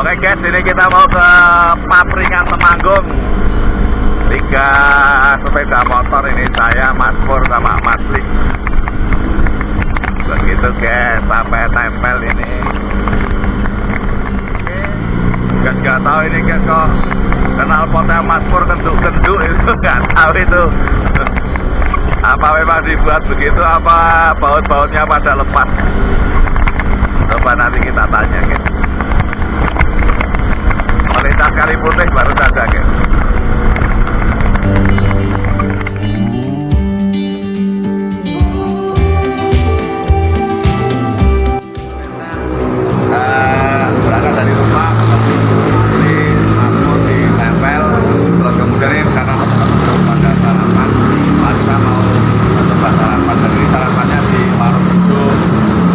Oke guys, ini kita mau ke Papringan Temanggung. 3 sepeda motor ini, saya, Mas Pur sama Mas Lik. Begitu guys, sampai tempel ini. Oke, nggak tahu ini guys kok kenal potnya Mas Pur kenduk-kenduk itu, nggak tahu itu. Apa memang dibuat begitu, apa baut-bautnya pada lepas. Coba nanti kita tanya guys. Melintas Kali Putih baru saja guys. Berangkat dari rumah ketemu di Smasmur di tempel, terus kemudian ini karena teman-teman pada sarapan, kita mau coba sarapan. Dan ini sarapannya di warung hijau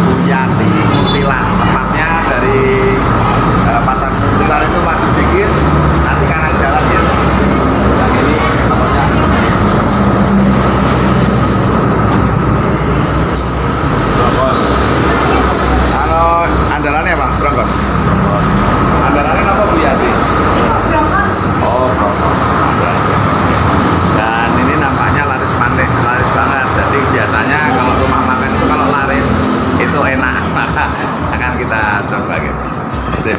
Buyati Muntilan, tepatnya dari pasar Muntilan itu maju dikit, nanti kanan jalan ya. Dan ini pokoknya Brongkos. Halo, andalannya apa? Brongkos. Andalannya apa Buyati? Oh, Brongkos. Dan ini nampaknya laris manis, laris banget. Jadi biasanya kalau rumah makan itu kalau laris itu enak, maka akan kita coba guys. Sip.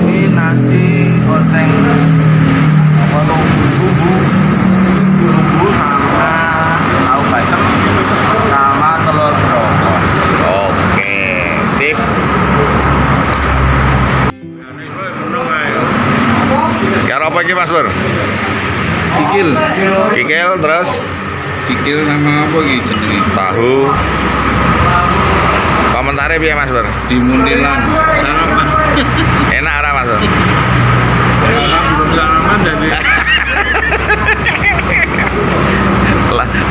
Ini nasi goreng bumbu sama tahu bacem sama telur brokos. Oke, sip. Karo apa iki Mas Pur? Kikil. Kikil terus Kikil sama apa iki jenenge? tahu. Komentarnya piye Mas Pur? Di Muntilan. Sarapan. Enak ora Mas Pur? Orang belum sarapan jadi.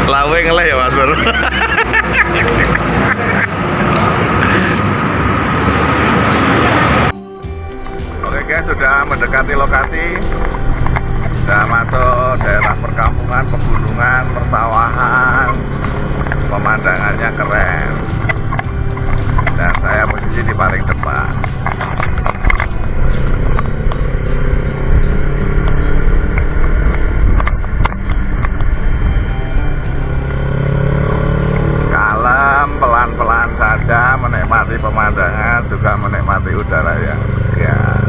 Lawe ngeleh ya Mas Pur. Oke guys, sudah mendekati lokasi. Sudah masuk daerah perkampungan, pegunungan, persawahan. Pemandangannya keren. Dan saya posisi di paling depan. Pelan-pelan saja menikmati pemandangan, juga menikmati udara yang segar.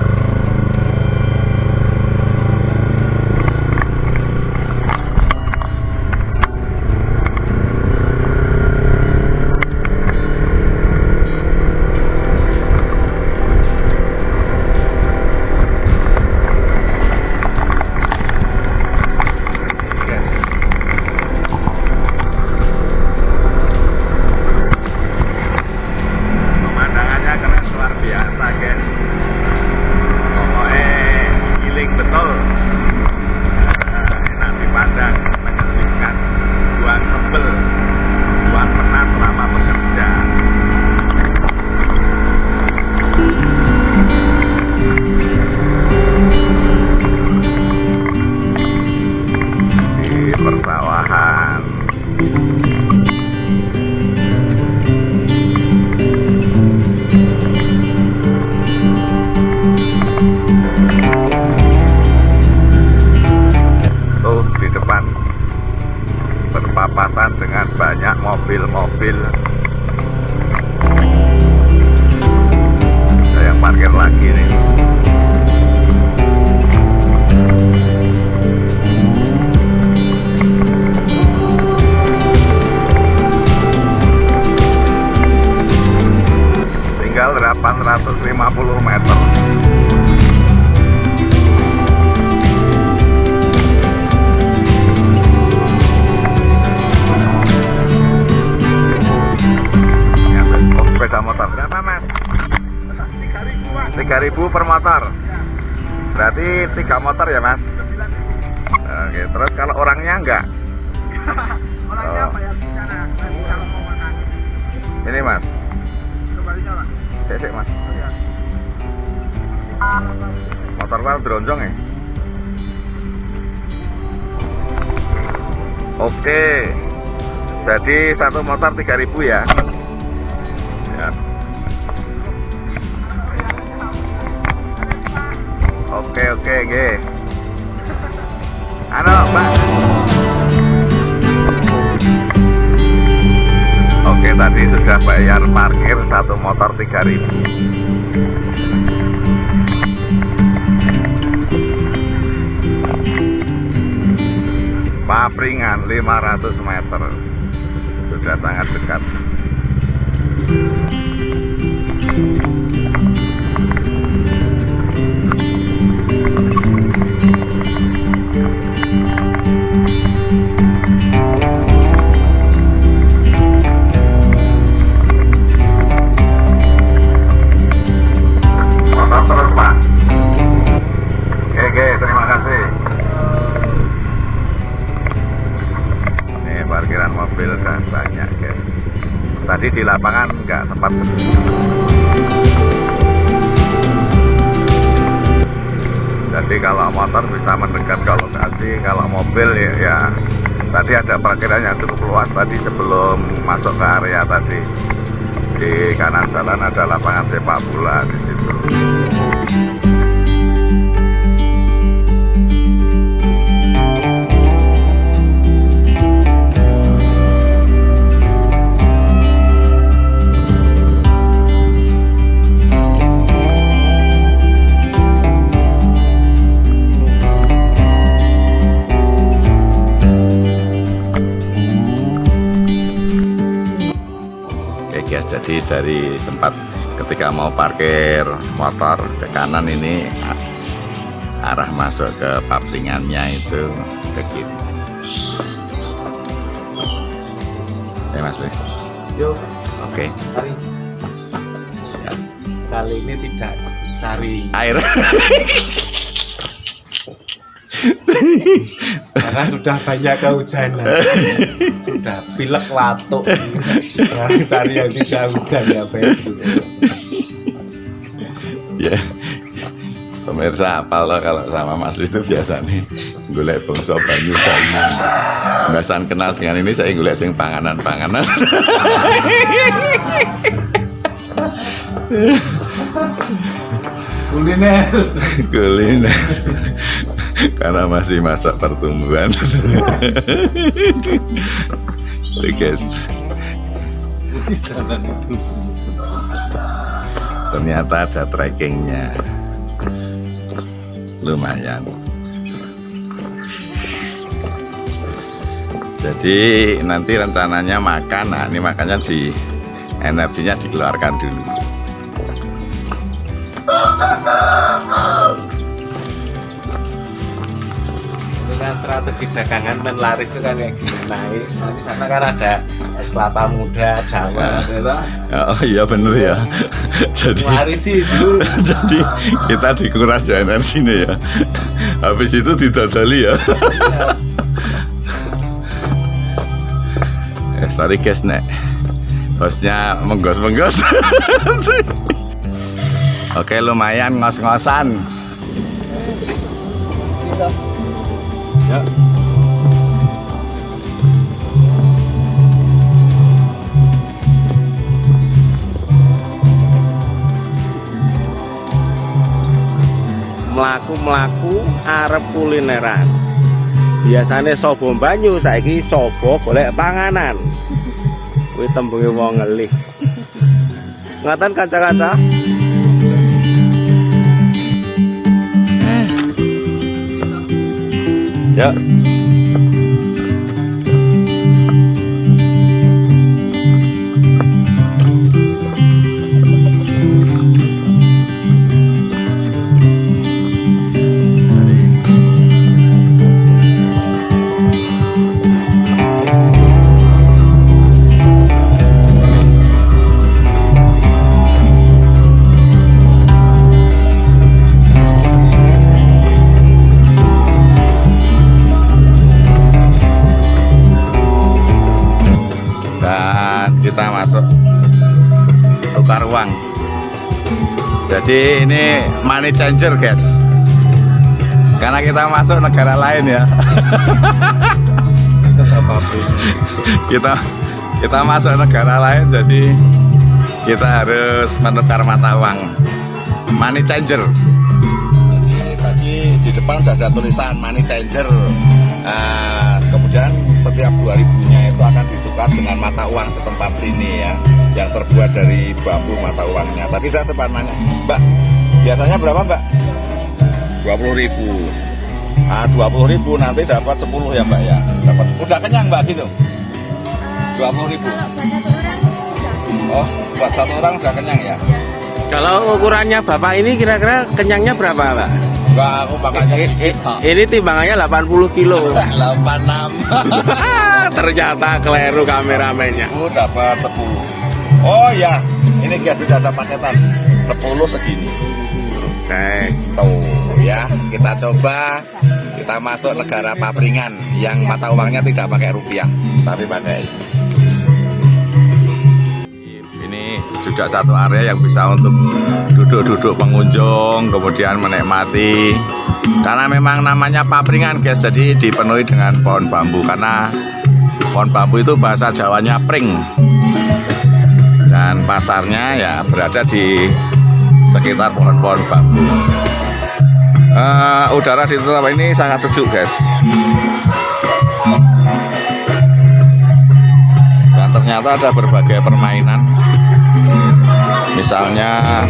Pemandangannya keren luar biasa guys. Pokoknya giling betul. Enak dipandang, menyelipkan, buang sebel, buang penat selama bekerja. Di persawahan. Tuh di depan berpapasan dengan banyak mobil-mobil. Ada yang parkir lagi nih. Tinggal 850 meter. Sepeda motor berapa Mas? 3.000 per motor. Berarti 3 motor ya Mas? Oke, terus kalau orangnya enggak? Orangnya bayar di sana, kalau mau makan. Ini Mas. Kembalinya Pak. Sik Mas. Motor kan dronjong ya. Oke. Jadi satu motor 3.000 ya. Ya. Oke, oke. Halo, Mbak. Oke, tadi sudah bayar parkir satu motor 3.000. Papringan 500 meter. Sudah sangat dekat. Terus Pak. Oke, terima kasih. Nih parkiran mobil kan banyak guys. Tadi di lapangan nggak sempat. Jadi kalau motor bisa mendekat, kalau mobil ya tadi ada parkiran yang cukup luas tadi sebelum masuk ke area tadi. Di kanan jalan ada lapangan sepak bola di situ. Jadi dari sempat ketika mau parkir motor ke kanan ini arah masuk ke papringannya itu ke kiri. Oke Mas Lis. Yuk, Oke. mari. Siap. Kali ini tidak cari Air. karena sudah banyak kehujanan, sudah pilek watuk. Nah, cari yang tidak hujan ya Beb. Ya. Pemirsa hafal loh kalau sama Mas Lis itu biasanya golek bangsa banyu. Biasaan kenal dengan ini saya golek sing panganan-panganan. Kuliner. Kuliner. Karena masih masa pertumbuhan. Oke guys. Ternyata ada trekkingnya. Lumayan. Jadi nanti rencananya makan. Nah ini makanya energinya dikeluarkan dulu. Dengan strategi dagangan dan laris itu kan kayak gini naik. Nanti sana kan ada es kelapa muda, Jawa, gitu. Oh iya bener ya. Jadi Laris itu. jadi kita dikuras ya energinya ya. Habis itu didadali ya. Sorry guys nek bosnya menggos-menggos. Oke lumayan ngos-ngosan. Ya. Melaku arep kulineran. Biasane sobo banyu, saiki sobo golek panganan. Kuwi tembunge wong ngelih. Ngaten kanca-kanca? Ya. Kita masuk tukar uang. Jadi ini money changer guys. Karena kita masuk negara lain ya. kita masuk negara lain, jadi kita harus menukar mata uang. Money changer. Jadi tadi di depan sudah ada tulisan money changer. Kemudian setiap 2.000-nya itu akan ditukar dengan mata uang setempat sini ya, yang terbuat dari bambu mata uangnya. Tadi saya sempat nanya, Mbak, biasanya berapa Mbak? 20.000. Nah, 20.000 nanti dapat 10 ya Mbak ya. Dapat udah kenyang Mbak gitu. 20.000. Oh, buat satu orang udah kenyang ya. Kalau ukurannya Bapak ini kira-kira kenyangnya berapa, Pak? Enggak, aku pakainya Ini timbangannya 80 kilo. 86. Ternyata keliru kameramennya. Bu dapat 10. Oh ya, ini guys sudah ada paketan 10 segini. Oke. Tuh ya, kita coba. Kita masuk negara papringan yang mata uangnya tidak pakai rupiah, tapi pakai ini juga satu area yang bisa untuk duduk-duduk pengunjung, kemudian menikmati. Karena memang namanya papringan guys, jadi dipenuhi dengan pohon bambu. Karena pohon bambu itu bahasa Jawanya pring. Dan pasarnya ya berada di sekitar pohon-pohon bambu. Udara di tempat ini sangat sejuk guys. Dan ternyata ada berbagai permainan. Misalnya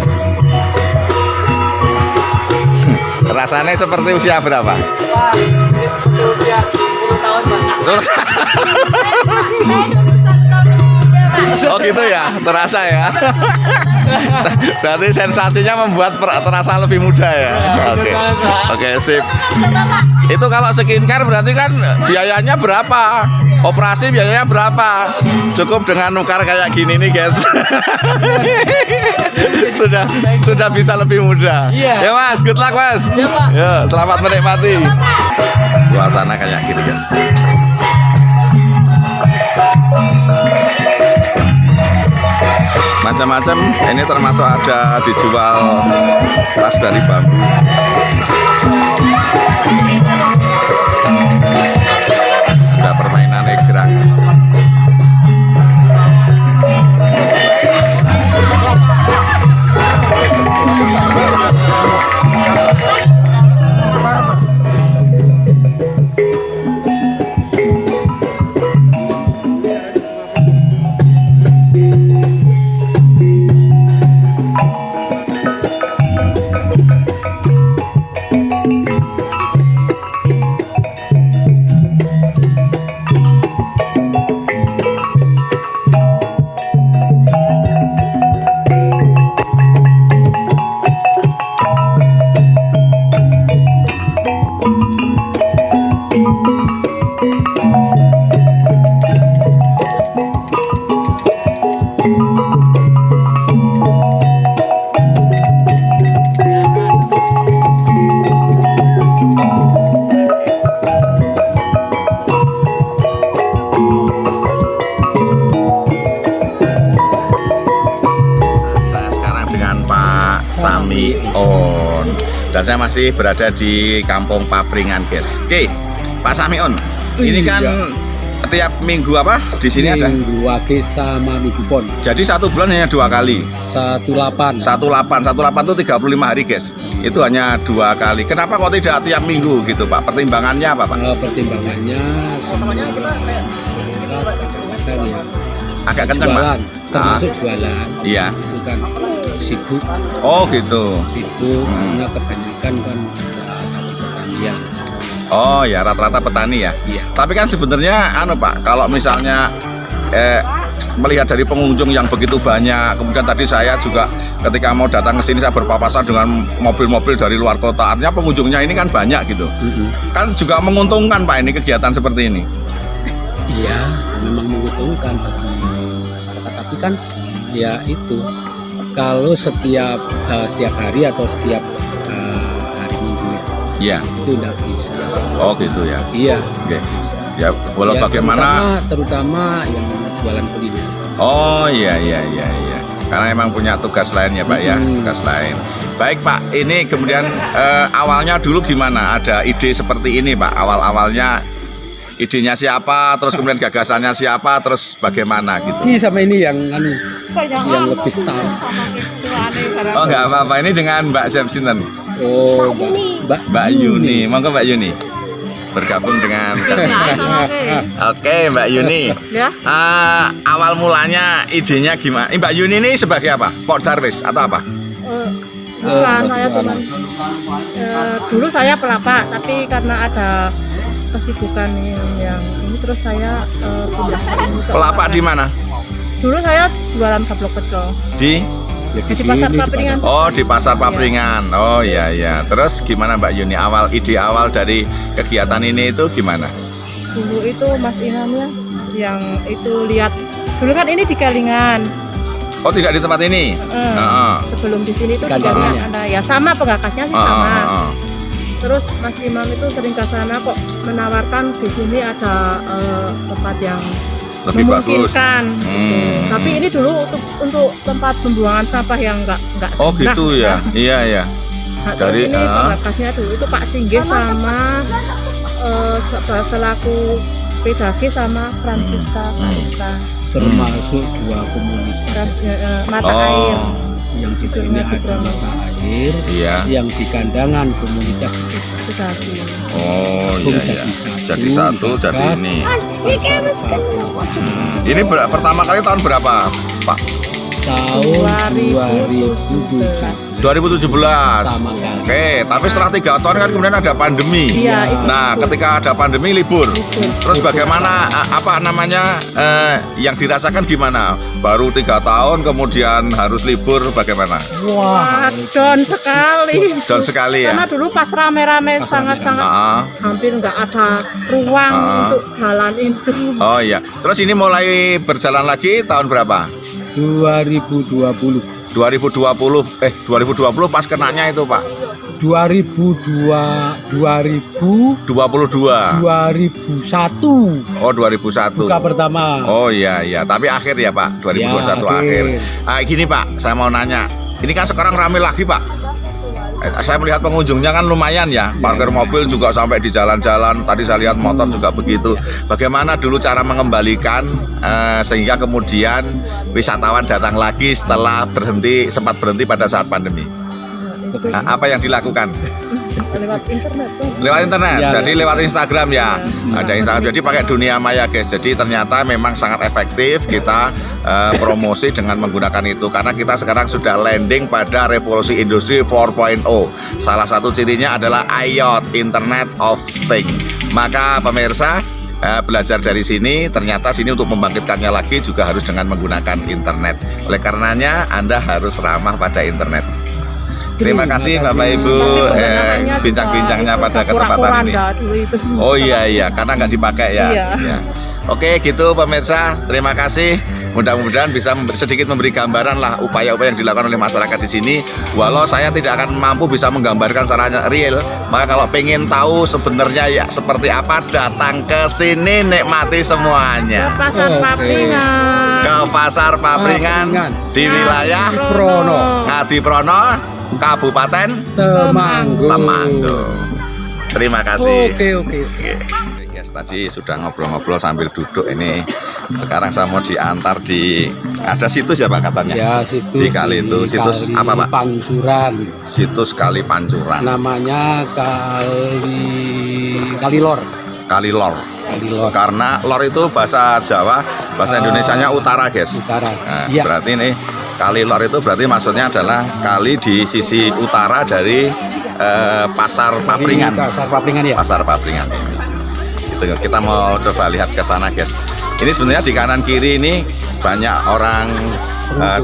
rasanya seperti usia berapa? Wah, ini seperti usia 10 tahun, Pak. Oh gitu ya, terasa ya. Berarti sensasinya membuat terasa lebih muda ya. Oke, sip. Itu kalau skincare berarti kan biayanya berapa? Operasi biayanya berapa? Cukup dengan nukar kayak gini nih guys. sudah bisa lebih muda. Ya Mas, good luck Mas. Ya, selamat menikmati. Suasana kayak gini guys. Macam-macam, ini termasuk ada dijual tas dari bambu. Ada permainan egrang. Samion, dan saya masih berada di Kampung Papringan guys. Oke, Pak Samion, ini kan tiap minggu apa di sini ada? Minggu Wage sama Minggu Pon. Jadi satu bulan hanya 2 kali. 18 itu 35 hari guys. Itu hanya 2 kali. Kenapa kok tidak tiap minggu gitu Pak? Pertimbangannya apa Pak? Pertimbangannya semua kadang-kadang ya agak kencang Pak. Termasuk jualan. Iya. Itu kan sibuk. Oh gitu. Sibuk karena kebanyakan kan pertanian. Oh ya, rata-rata petani ya. Iya. Tapi kan sebenarnya Pak, kalau misalnya melihat dari pengunjung yang begitu banyak, kemudian tadi saya juga ketika mau datang ke sini saya berpapasan dengan mobil-mobil dari luar kota. Artinya pengunjungnya ini kan banyak gitu. Kan juga menguntungkan Pak ini kegiatan seperti ini. Iya, memang menguntungkan bagi masyarakat. Tapi kan ya itu kalau setiap hari atau setiap hari minggu ya, itu tidak bisa. Oh gitu ya. Iya. Oke. Bisa. Ya, walau Ya, bagaimana. Terutama yang jualan kuliner. Oh iya. karena emang punya tugas lain ya Pak ya, tugas lain. Baik Pak, ini kemudian awalnya dulu gimana? Ada ide seperti ini Pak, awal-awalnya idenya siapa, terus kemudian gagasannya siapa, terus bagaimana gitu? Ini sama ini yang lebih tahu. Oh nggak apa-apa, ini dengan Mbak Syamsinten. Oh, Mbak Yuni, monggo Mbak Yuni bergabung dengan Oke Mbak Yuni. Ya. Awal mulanya idenya gimana? Mbak Yuni ini sebagai apa? Pok Darwis atau apa? Bukan, saya cuman dulu saya pelapa, tapi karena ada kesibukan yang ini terus saya pindah ke ini. Pelapa di mana? Dulu saya jualan gablok pecel Di di pasar Papringan. Oh di pasar Papringan. Oh iya iya. Terus gimana Mbak Yuni? Ide awal dari kegiatan ini itu gimana? Dulu itu Mas Ilhamnya yang itu lihat. Dulu kan ini di Galingan. Oh tidak di tempat ini? Sebelum di sini itu di Gandangannya. Galingan ada ya sama pengakasnya sih sama. Terus Mas Imam itu sering ke sana kok menawarkan di sini ada tempat yang Lebih bagus. memungkinkan. Tapi ini dulu untuk tempat pembuangan sampah yang enggak. Oh gitu ya. Iya ya. Dari Dari, ini pengakasnya dulu itu Pak Singgih sama selaku pedagi sama Francisca. termasuk dua komunitas Mata air. yang di sini ada mata air, Iya. yang di kandangan komunitas Pedagi. Oh iya iya. Jadi satu, jadi ini. Ini pertama kali tahun berapa Pak? Tahun 2007 2017. pertama kali. Oke, tapi setelah 3 tahun kan kemudian ada pandemi. Iya, itu. Nah, ketika ada pandemi libur. Terus bagaimana apa namanya yang dirasakan gimana? Baru 3 tahun kemudian harus libur bagaimana? Wah, down sekali. Down sekali ya. Karena dulu pas rame-rame sangat-sangat hampir nggak ada ruang untuk jalan itu. Oh iya. Terus ini mulai berjalan lagi tahun berapa? 2020 2020 pas kenanya itu Pak. 2002 2000 22. 2001 Oh 2001. buka pertama. Oh iya iya, tapi akhir ya Pak, 2021 Ya, akhir. akhir. Gini Pak, saya mau nanya. Ini kan sekarang ramai lagi Pak. Saya melihat pengunjungnya kan lumayan ya. Parkir mobil juga sampai di jalan-jalan. Tadi saya lihat motor juga begitu. Bagaimana dulu cara mengembalikan sehingga kemudian wisatawan datang lagi setelah sempat berhenti pada saat pandemi? Apa yang dilakukan? Lewat internet tuh. Lewat internet, Ya, jadi lewat Instagram ya. Ya. Ada Instagram, jadi pakai dunia maya guys. Jadi ternyata memang sangat efektif kita promosi dengan menggunakan itu. Karena kita sekarang sudah landing pada revolusi industri 4.0. Salah satu cirinya adalah IoT, Internet of Things. Maka pemirsa belajar dari sini, ternyata sini untuk membangkitkannya lagi juga harus dengan menggunakan internet. Oleh karenanya Anda harus ramah pada internet. Terima kasih Bapak Ibu bincang-bincangnya pada kesempatan ini. Oh iya iya, karena nggak dipakai ya. Iya. Ya. Oke gitu pemirsa, terima kasih. Mudah-mudahan bisa sedikit memberi gambaran lah upaya-upaya yang dilakukan oleh masyarakat di sini. Walau saya tidak akan mampu bisa menggambarkan secara real, maka kalau pengen tahu sebenarnya ya seperti apa, datang ke sini nikmati semuanya. Ke pasar Papringan. Ke pasar Papringan di wilayah Ngadi Prono, Kabupaten Temanggung. Terima kasih. Oke. Yes, tadi sudah ngobrol-ngobrol sambil duduk ini. Sekarang saya mau diantar di ada situs ya Pak katanya. Ya, situs Di kali itu. Situs Kali apa, Pak? Pancuran. Situs Kali Pancuran. Namanya Kalilor. Kalilor. Kalilor Karena lor itu bahasa Jawa, bahasa Indonesianya utara, guys. Utara. Nah, Iya. berarti ini Kalilor itu berarti maksudnya adalah kali di sisi utara dari pasar Papringan. Pasar Papringan ya. Pasar Papringan ini. Gitu, kita mau coba lihat ke sana, guys. Ini sebenarnya di kanan kiri ini banyak orang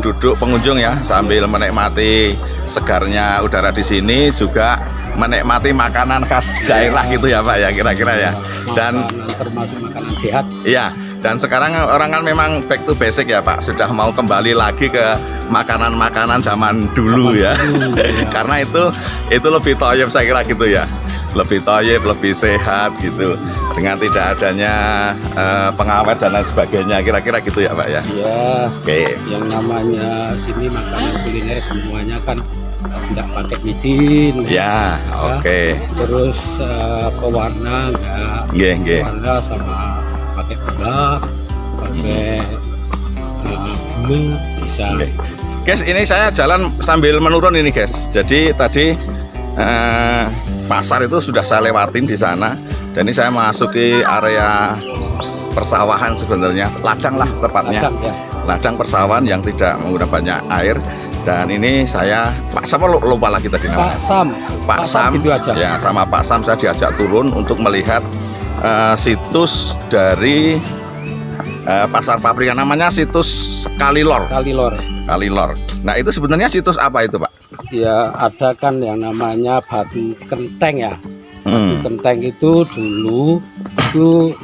duduk pengunjung ya, sambil menikmati segarnya udara di sini, juga menikmati makanan khas daerah gitu ya Pak ya, kira-kira ya. Dan termasuk makanan sehat. iya, dan sekarang orang kan memang back to basic ya Pak, sudah mau kembali lagi ke makanan-makanan zaman dulu ya. Karena itu lebih toyib saya kira gitu ya. lebih toyib, lebih sehat gitu, dengan tidak adanya pengawet dan lain sebagainya, kira-kira gitu ya Pak ya. Ya, Oke. yang namanya sini makanan kuliner semuanya kan tidak pakai micin. Ya, oke. Terus pewarna enggak. Nggih, nggih. Pewarna sama pakai gula, pakai gula bisa. Oke. Guys, ini saya jalan sambil menurun ini guys. Jadi tadi pasar itu sudah saya lewatin di sana, dan ini saya memasuki area persawahan sebenarnya, ladang lah tepatnya. Ladang, ya. Ladang persawahan yang tidak menggunakan banyak air. Dan ini saya Pak Sam, lupa lagi tadi namanya. Pak Sam. Pak Sam, gitu aja. ya sama Pak Sam saya diajak turun untuk melihat situs dari pasar pabrikan, namanya situs Kalilor. Kalilor. Nah itu sebenarnya situs apa itu Pak? Ya ada kan yang namanya batu kenteng ya. Batu kenteng itu dulu itu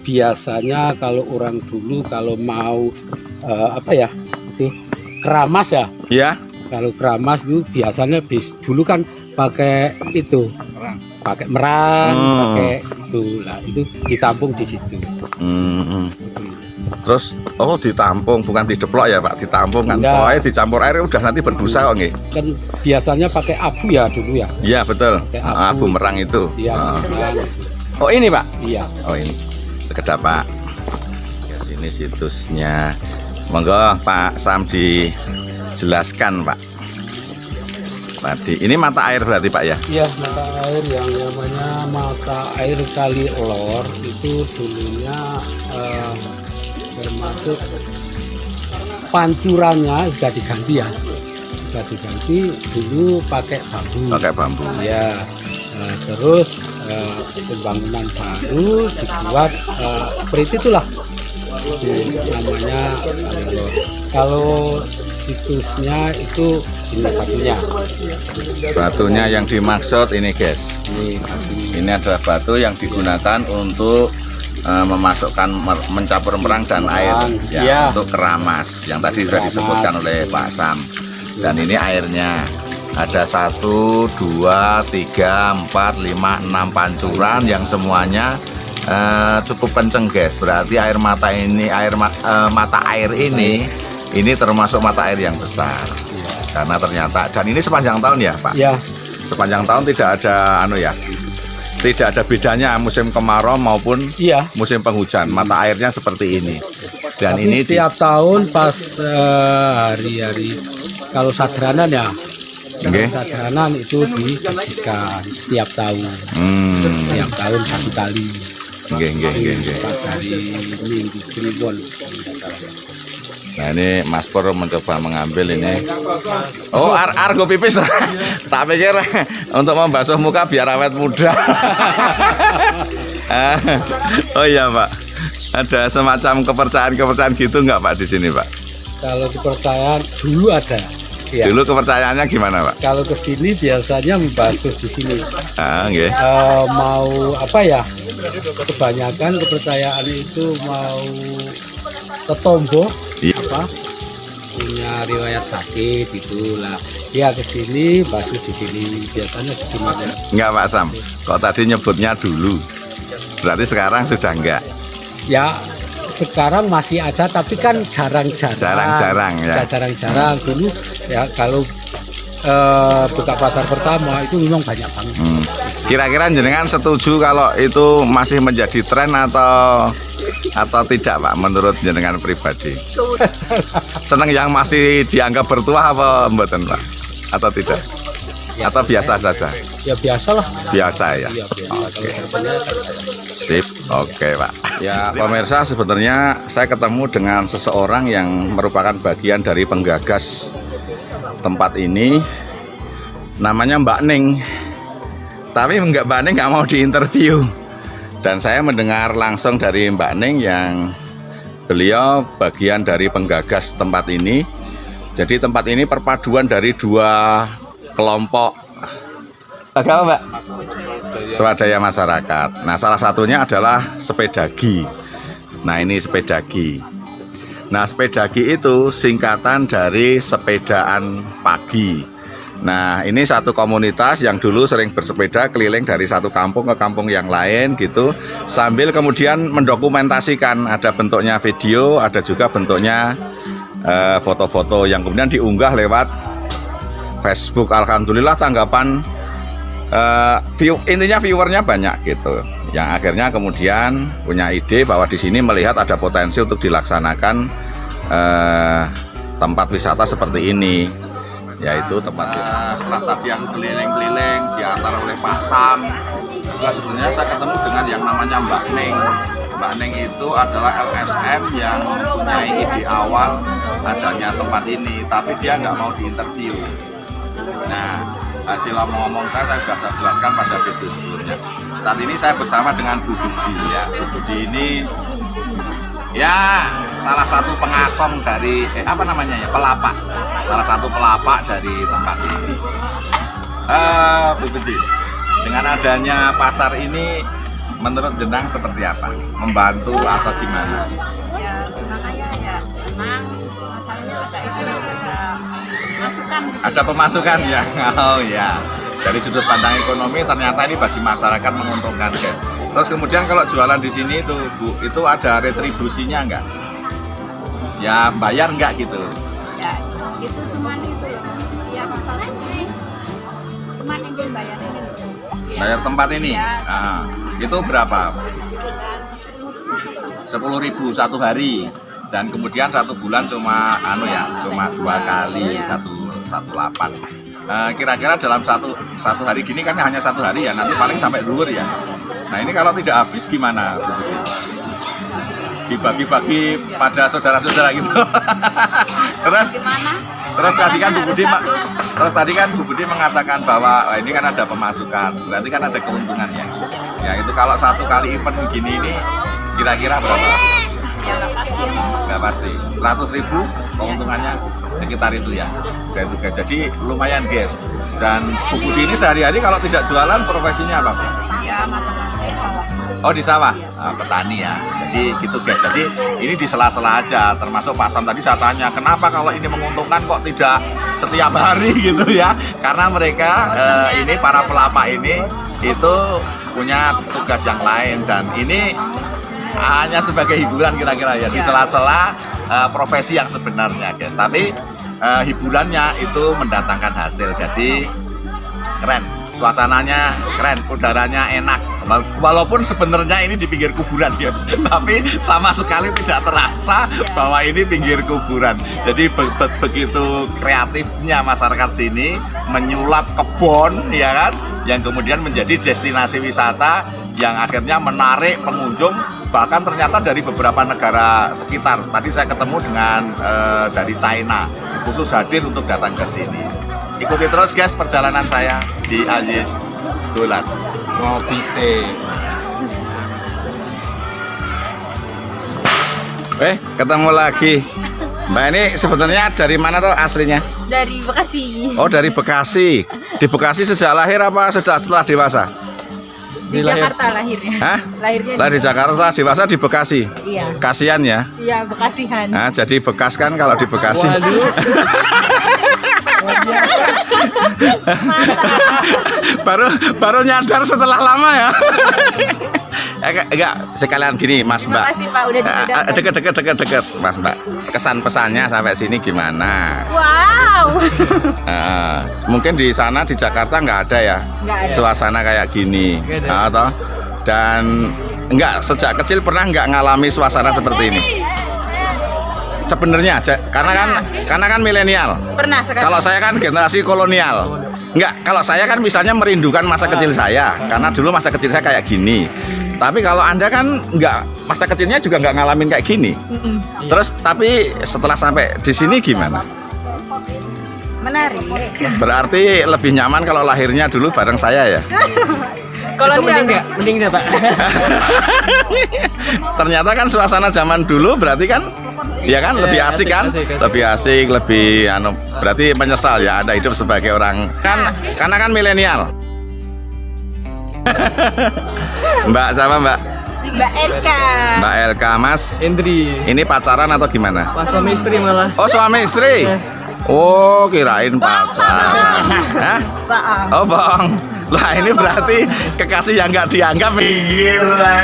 biasanya kalau orang dulu kalau mau apa ya itu keramas ya. Ya. Kalau keramas itu biasanya dulu kan pakai itu, pakai merang, pakai itu, lah itu ditampung di situ. Terus ditampung, bukan dideplok ya Pak, ditampung kan. Enggak. Pokoknya dicampur air udah nanti berbusa kok nggih. Kan biasanya pakai abu ya dulu ya. Iya betul. Pakai abu. Abu merang itu. Iya. Merang. Oh ini Pak. Iya. Oh ini sekedap Pak. Ya sini situsnya. Monggo Pak Sam dijelaskan Pak. Tadi ini mata air berarti Pak ya? Iya, mata air yang namanya mata air Kalilor itu dulunya termasuk pancurannya sudah diganti ya. Sudah diganti dulu pakai bambu. Pakai bambu. Ya. Terus pembangunan baru dibuat seperti itulah. Itu namanya Kalilor. Kalau situsnya itu ini batunya. Batunya yang dimaksud ini guys. Ini adalah batu yang digunakan untuk memasukkan mencampur merang dan air ya, ya. Untuk keramas yang tadi sudah disebutkan oleh Pak Sam. Dan ini airnya ada 1, 2, 3, 4, 5, 6 pancuran yang semuanya cukup kenceng guys. Berarti air mata ini mata air ini termasuk mata air yang besar. Karena ternyata, dan ini sepanjang tahun ya Pak? Ya. Sepanjang tahun tidak ada tidak ada bedanya musim kemarau maupun musim penghujan, mata airnya seperti ini. Dan tapi ini tiap tahun pas hari-hari kalau sadranan ya, sadranan itu disajikan setiap tahun. Tiap tahun 1 kali. Pas hari Minggu Kliwon. Nah ini Mas Pur mencoba mengambil ini. Oh argo pipis. Tak pikir untuk membasuh muka biar awet muda. Oh iya Pak. Ada semacam kepercayaan gitu nggak Pak di sini Pak? Kalau kepercayaan dulu ada. Ya. Dulu kepercayaannya gimana Pak? Kalau ke sini biasanya membasuh di sini. Nggih. Mau apa ya? Kebanyakan kepercayaan itu mau ketombo. Iya. Apa? Punya riwayat sakit itulah. Ya ke sini basuh di sini biasanya gimana? Enggak Pak Sam. Kok tadi nyebutnya dulu? Berarti sekarang sudah enggak? Ya sekarang masih ada tapi kan jarang-jarang. Jarang-jarang ya. Jarang-jarang dulu ya kalau buka pasar pertama itu memang banyak banget. Kira-kira jenengan setuju kalau itu masih menjadi tren atau tidak Pak menurut jenengan pribadi? Seneng yang masih dianggap bertuah apa mboten Pak? Atau tidak? Atau biasa saja? Ya biasalah. Biasa ya. Iya, biasa. Oke. Sip. Oke Pak. Ya pemirsa, sebenarnya saya ketemu dengan seseorang yang merupakan bagian dari penggagas tempat ini. Namanya Mbak Ning. Tapi Mbak Ning nggak mau diinterview. Dan saya mendengar langsung dari Mbak Ning yang beliau bagian dari penggagas tempat ini. Jadi tempat ini perpaduan dari 2 kelompok agama Mbak, swadaya masyarakat. Nah salah satunya adalah sepedagi. Nah ini sepedagi. Nah sepedagi itu singkatan dari sepedaan pagi. Nah, ini satu komunitas yang dulu sering bersepeda keliling dari satu kampung ke kampung yang lain gitu, sambil kemudian mendokumentasikan, ada bentuknya video, ada juga bentuknya foto-foto yang kemudian diunggah lewat Facebook. Alhamdulillah tanggapan intinya viewernya banyak gitu, yang akhirnya kemudian punya ide bahwa di sini melihat ada potensi untuk dilaksanakan tempat wisata seperti ini, yaitu tempat setelah tadi yang keliling-keliling diantar oleh Pak Sam. Nah, sebenarnya saya ketemu dengan yang namanya Mbak Neng. Mbak Neng itu adalah LSM yang mempunyai ide awal adanya tempat ini, tapi dia nggak mau diinterview. Nah, hasil ngomong saya sudah saya jelaskan pada video sebelumnya. Saat ini saya bersama dengan Bu Budi ya. Bu Budi ini ya salah satu pengasong dari pelapak, salah satu pelapak dari tempat ini. Bu Budi, dengan adanya pasar ini menurut jenang seperti apa? Membantu atau gimana? Ya makanya ya senang, masalahnya ada itu ada masukan. Ada pemasukan ya. Oh ya. Dari sudut pandang ekonomi ternyata ini bagi masyarakat menguntungkan, guys. Terus kemudian kalau jualan di sini itu Bu, itu ada retribusinya enggak? Ya bayar enggak gitu? Ya itu cuman itu ya masalah cuman yang bayar ini. Bayar tempat ini? Ya. Nah, itu berapa? 10.000 satu hari. Dan kemudian satu bulan cuma cuma 2 kali 1,8. Kira-kira dalam satu hari gini kan hanya 1 hari ya, nanti paling sampai dhuwur ya. Nah ini kalau tidak habis gimana? Dibagi-bagi pada saudara-saudara gitu. Terus tadi kan Bu Budi mengatakan bahwa ini kan ada pemasukan, berarti kan ada keuntungannya. Ya itu kalau satu kali event begini ini kira-kira berapa? Ya Nggak pasti. 100.000 keuntungannya sekitar itu ya. Gitu guys. Jadi lumayan guys. Dan Bu Budi ini sehari-hari kalau tidak jualan profesinya apa? ya macam-macam di sawah. Oh di sawah, petani ya. Jadi gitu guys. Jadi ini di sela-sela aja. Termasuk Pak Sam tadi saya tanya, kenapa kalau ini menguntungkan kok tidak setiap hari gitu ya? Karena mereka ini para pelapak ini itu punya tugas yang lain dan ini hanya sebagai hiburan kira-kira ya di sela-sela profesi yang sebenarnya guys. Tapi hiburannya itu mendatangkan hasil. Jadi keren, suasananya keren, udaranya enak. Walaupun sebenarnya ini di pinggir kuburan guys, tapi sama sekali tidak terasa bahwa ini pinggir kuburan. Jadi begitu kreatifnya masyarakat sini menyulap kebun ya kan, yang kemudian menjadi destinasi wisata yang akhirnya menarik pengunjung, bahkan ternyata dari beberapa negara sekitar. Tadi saya ketemu dengan dari China, khusus hadir untuk datang ke sini. Ikuti terus guys perjalanan saya di Aziz Dolan. Ngopi sih. Ketemu lagi. Mbak ini sebenarnya dari mana tuh aslinya? Dari Bekasi. Oh dari Bekasi. Di Bekasi sejak lahir apa setelah dewasa? Di Jakarta lahirnya. Hah? Lahirnya Lahir di Jakarta, dewasa di Bekasi. Iya. Kasian ya. Iya, Bekasihan. Nah, jadi bekas kan kalau di Bekasi. baru nyadar setelah lama ya. Enggak, sekalian gini Mas Mbak. Terima kasih Pak udah diundang. Deket Mas Mbak. Kesan pesannya sampai sini gimana? Wow. Mungkin di sana di Jakarta nggak ada ya. Nggak ada. Suasana kayak gini. Atau dan enggak sejak kecil pernah nggak ngalami suasana seperti ini? Sebenarnya karena kan milenial. Pernah sekali. Kalau saya kan generasi kolonial. Enggak, kalau saya kan misalnya merindukan masa kecil saya karena dulu masa kecil saya kayak gini. Tapi kalau Anda kan enggak, masa kecilnya juga enggak ngalamin kayak gini. Terus tapi setelah sampai di sini gimana? Menarik. Berarti lebih nyaman kalau lahirnya dulu bareng saya ya. Kolonial enggak? Mending enggak, Pak. Ternyata kan suasana zaman dulu berarti kan ya kan lebih asik kan? Lebih asik, lebih berarti menyesal ya ada hidup sebagai orang kan karena kan milenial. Mbak siapa Mbak? Mbak Elka. Mbak Elka, Mas Endri. ini pacaran atau gimana? Pas suami istri malah. Oh suami istri. Oh, kirain pacaran. Hah? Oh, bohong. Lah ini berarti kekasih yang nggak dianggap. Gila.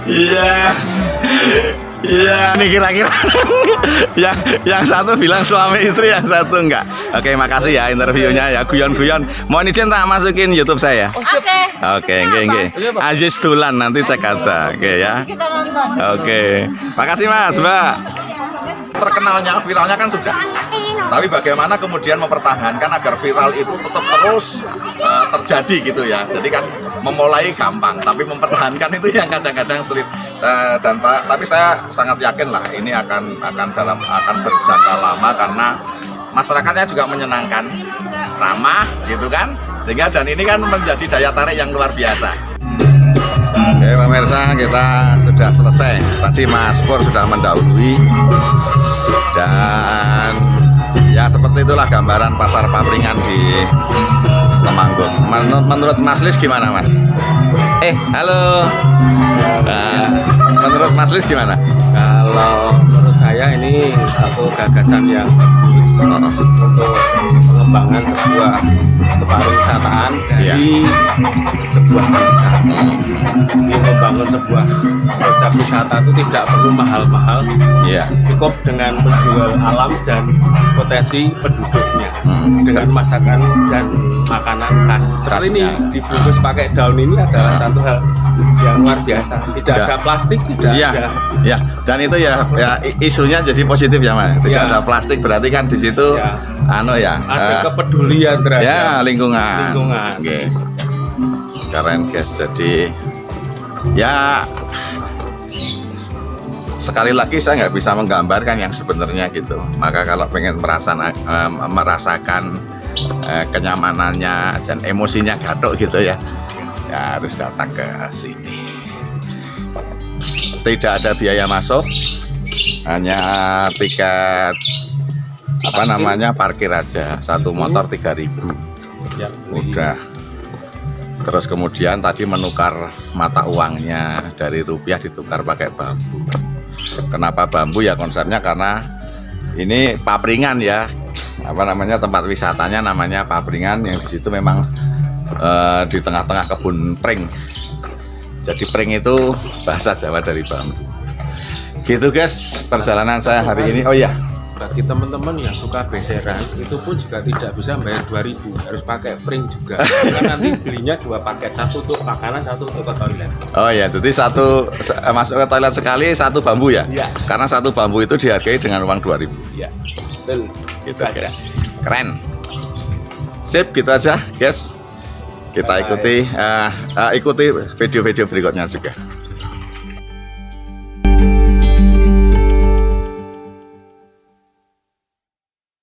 Iya. Iya, ini kira-kira yang satu bilang suami istri, yang satu enggak. Oke, makasih ya interviewnya ya, guyon-guyon. Mohon izin tak masukin YouTube saya. Oke, nggih. Aziz Dolan, nanti cek aja. Oke ya. Oke. Makasih Mas, Mbak. Terkenalnya, viralnya kan sudah. Tapi bagaimana kemudian mempertahankan agar viral itu tetap terus terjadi gitu ya. Jadi kan memulai gampang, tapi mempertahankan itu yang kadang-kadang sulit. Tapi saya sangat yakin lah ini akan berjangka lama karena masyarakatnya juga menyenangkan, ramah gitu kan. Sehingga dan ini kan menjadi daya tarik yang luar biasa. Oke pemirsa, kita sudah selesai. Tadi Mas Pur sudah mendahului dan ya seperti itulah gambaran pasar papringan di Temanggung. Menurut Mas Lis gimana Mas? Halo. Menurut Mas Lis gimana? Kalau menurut saya ini satu gagasan yang bagus untuk pengembangan sebuah kepariwisataan dari sebuah desa. Ini membangun sebuah desa wisata itu tidak perlu mahal-mahal, cukup dengan menjual alam dan potensi penduduknya dengan masakan dan makanan khas. Seperti ini dibungkus pakai daun ini adalah satu hal yang luar biasa. Tidak ada plastik, tidak ada. Ya, dan itu ya isunya jadi positif ya Mas. Tidak ada plastik berarti kan di situ ada kepedulian terhadap lingkungan. Oke. Keren guys. Jadi ya sekali lagi saya nggak bisa menggambarkan yang sebenarnya gitu. Maka kalau pengen merasakan kenyamanannya dan emosinya gaduh gitu ya harus datang ke sini. Tidak ada biaya masuk, hanya tiket parkir aja, satu motor 3.000 udah. Terus kemudian tadi menukar mata uangnya dari rupiah ditukar pakai bambu. Kenapa bambu ya? Konsepnya karena ini papringan ya, tempat wisatanya namanya papringan, yang di situ memang di tengah-tengah kebun pring. Jadi pring itu bahasa Jawa dari bambu. Gitu guys, perjalanan saya hari ini. Oh iya, bagi teman-teman yang suka beseran itu pun juga tidak bisa bayar 2.000, harus pakai pring juga. Karena nanti belinya 2 paket, satu untuk makanan, satu untuk ke toilet. Oh iya, jadi satu masuk ke toilet sekali, satu bambu ya? Iya. Karena satu bambu itu dihargai dengan uang 2.000. Iya. Betul. Gitu guys. Keren. Sip, gitu aja guys. Kita ikuti video-video berikutnya juga.